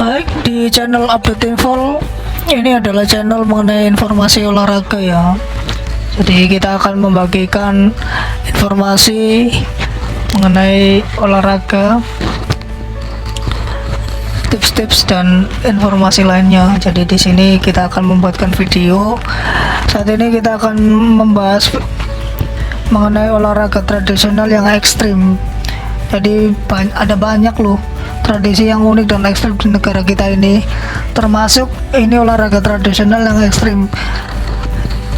Baik, di channel Update Info ini adalah channel mengenai informasi olahraga ya. Jadi kita akan membagikan informasi mengenai olahraga, tips-tips dan informasi lainnya. Jadi di sini kita akan membuatkan video. Saat ini kita akan membahas mengenai olahraga tradisional yang ekstrim. Jadi ada banyak loh tradisi yang unik dan ekstrim di negara kita ini, termasuk ini olahraga tradisional yang ekstrim.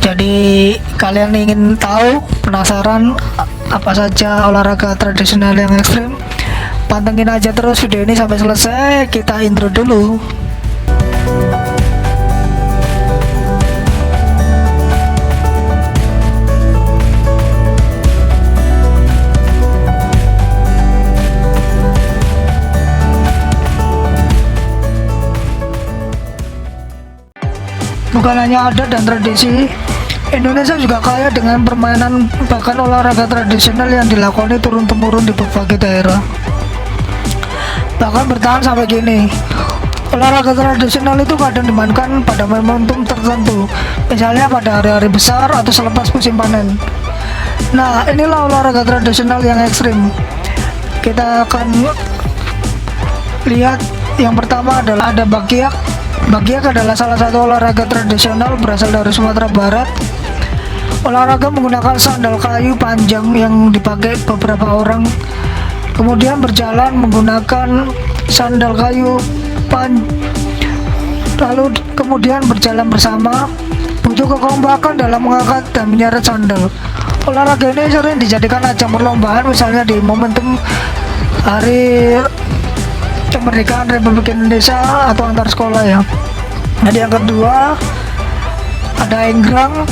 Jadi kalian ingin tahu, penasaran apa saja olahraga tradisional yang ekstrim? Pantengin aja terus video ini sampai selesai. Kita intro dulu. Bukan hanya adat dan tradisi, Indonesia juga kaya dengan permainan bahkan olahraga tradisional yang dilakoni turun-temurun di berbagai daerah. Bahkan bertahan sampai kini. Olahraga tradisional itu kadang dimainkan pada momentum tertentu, misalnya pada hari-hari besar atau selepas musim panen. Nah, inilah olahraga tradisional yang ekstrim. Kita akan lihat yang pertama adalah ada Bakyak. Bakyak adalah salah satu olahraga tradisional berasal dari Sumatera Barat. Olahraga menggunakan sandal kayu panjang yang dipakai beberapa orang, kemudian berjalan menggunakan sandal kayu lalu kemudian berjalan bersama. Butuh kekompakan dalam mengangkat dan menyeret sandal. Olahraga ini sering dijadikan ajang perlombaan, misalnya di momentum hari kemerdekaan Republik Indonesia atau antar sekolah ya. Jadi yang kedua ada enggrang.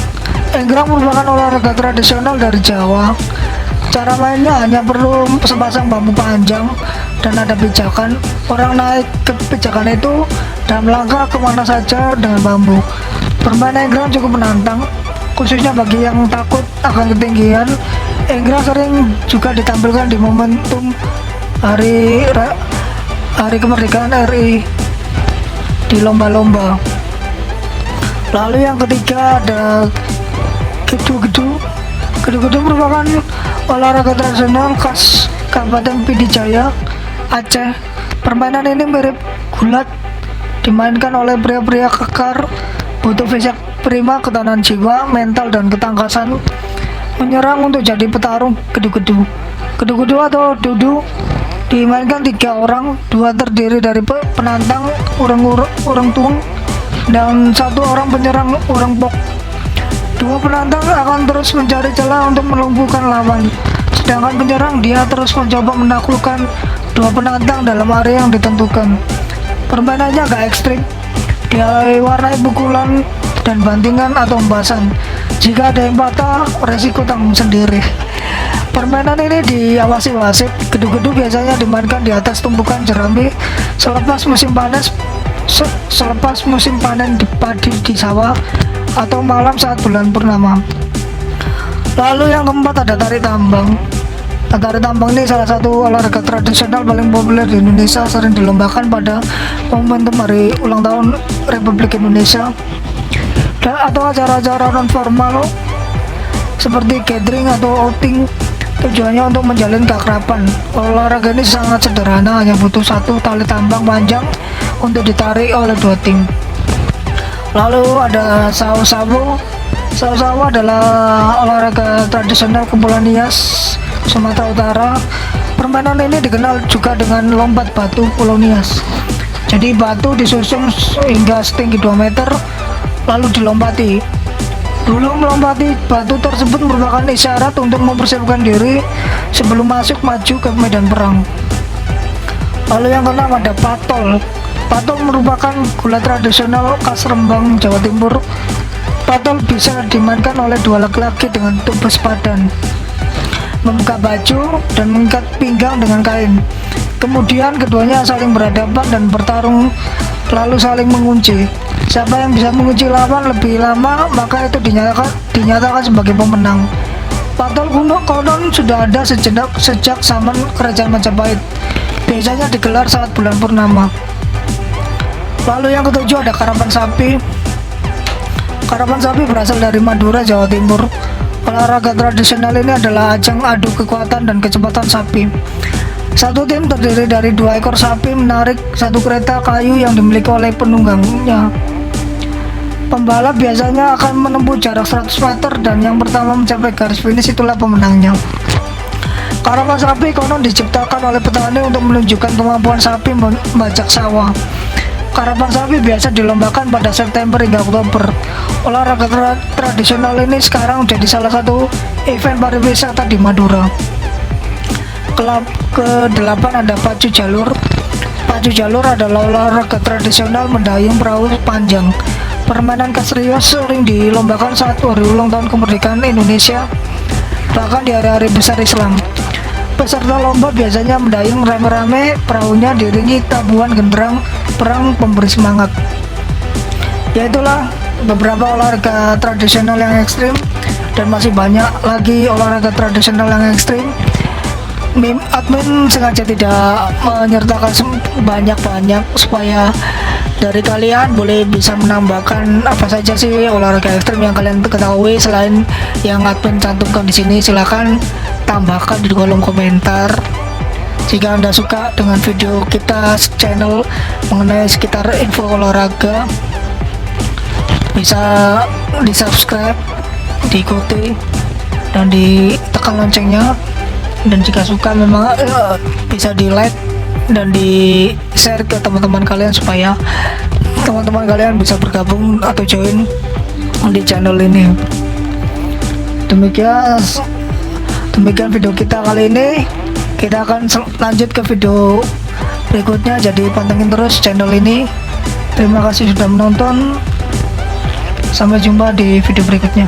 Enggrang merupakan olahraga tradisional dari Jawa. Cara mainnya hanya perlu sepasang bambu panjang dan ada pijakan. Orang naik ke pijakan itu dan melangkah kemana saja dengan bambu. Permainan enggrang cukup menantang, khususnya bagi yang takut akan ketinggian. Enggrang sering juga ditampilkan di momentum hari kemerdekaan RI di lomba-lomba. Lalu yang ketiga ada gedu-gedu. Gedu-gedu merupakan olahraga tradisional khas Kabupaten Pidijaya, Aceh. Permainan ini mirip gulat, dimainkan oleh pria-pria kekar, butuh fisik prima, ketahanan jiwa, mental dan ketangkasan. Menyerang untuk jadi petarung gedu-gedu. Gedu-gedu atau dudu dimainkan 3 orang, 2 terdiri dari penantang orang tuang dan 1 orang penyerang orang pok. 2 penantang akan terus mencari celah untuk melumpuhkan lawan, sedangkan penyerang dia terus mencoba menaklukkan 2 penantang dalam area yang ditentukan. Permainannya agak ekstrim, diwarnai pukulan dan bantingan atau embasan. Jika ada yang patah, resiko tanggung sendiri. Permainan ini diawasi wasit. Gedu-gedu biasanya dimainkan di atas tumpukan jerami selepas musim panen di padi di sawah atau malam saat bulan purnama. Lalu yang keempat ada tari tambang. Tari tambang ini salah satu olahraga tradisional paling populer di Indonesia, sering dilombakan pada momentum hari ulang tahun Republik Indonesia atau acara-acara non formal seperti gathering atau outing. Tujuannya untuk menjalin keakraban. Olahraga ini sangat sederhana, hanya butuh 1 tali tambang panjang untuk ditarik oleh 2 tim. Lalu ada sawo-sawo. Sawo-sawo adalah olahraga tradisional Kepulauan Nias, Sumatera Utara. Permainan ini dikenal juga dengan lompat batu Pulau Nias. Jadi batu disusun hingga setinggi 2 meter lalu dilompati. Dulu melompati batu tersebut merupakan isyarat untuk mempersiapkan diri sebelum maju ke medan perang. Lalu yang keenam ada patol. Patol merupakan gulat tradisional khas Rembang, Jawa Timur. Patol bisa dimainkan oleh 2 laki-laki dengan tubuh sepadan, membuka baju dan mengikat pinggang dengan kain. Kemudian keduanya saling berhadapan dan bertarung, lalu saling mengunci. Siapa yang bisa mengunci lawan lebih lama, maka itu dinyatakan sebagai pemenang. Patol kuno konon sudah ada sejak zaman Kerajaan Majapahit. Biasanya digelar saat bulan purnama. Lalu yang ketujuh ada karapan sapi. Karapan sapi berasal dari Madura, Jawa Timur. Olahraga tradisional ini adalah ajang adu kekuatan dan kecepatan sapi. Satu tim terdiri dari 2 ekor sapi menarik satu kereta kayu yang dimiliki oleh penunggangnya. Pembalap biasanya akan menempuh jarak 100 meter dan yang pertama mencapai garis finish itulah pemenangnya. Karapan sapi konon diciptakan oleh petani untuk menunjukkan kemampuan sapi membajak sawah. Karapan sapi biasa dilombakan pada September hingga Oktober. Olahraga tradisional ini sekarang jadi salah satu event pariwisata di Madura. Klub ke-8 ada pacu jalur. Pacu jalur adalah olahraga tradisional mendayung perahu panjang. Permainan keserius sering dilombakan saat hari ulang tahun kemerdekaan Indonesia, bahkan di hari-hari besar Islam. Peserta lomba biasanya mendayung rame-rame, perahunya diiringi tabuhan genderang perang pemberi semangat. Yaitulah beberapa olahraga tradisional yang ekstrim, dan masih banyak lagi olahraga tradisional yang ekstrim. Admin sengaja tidak menyertakan banyak-banyak supaya dari kalian boleh bisa menambahkan apa saja sih olahraga ekstrim yang kalian ketahui selain yang admin cantumkan di sini. Silahkan tambahkan di kolom komentar. Jika Anda suka dengan video kita channel mengenai sekitar info olahraga, bisa di subscribe, diikuti, dan ditekan loncengnya. Dan jika suka memang bisa di like dan di share ke teman-teman kalian supaya teman-teman kalian bisa bergabung atau join di channel ini. Demikian video kita kali ini. Kita akan lanjut ke video berikutnya, jadi pantengin terus channel ini. Terima kasih sudah menonton. Sampai jumpa di video berikutnya.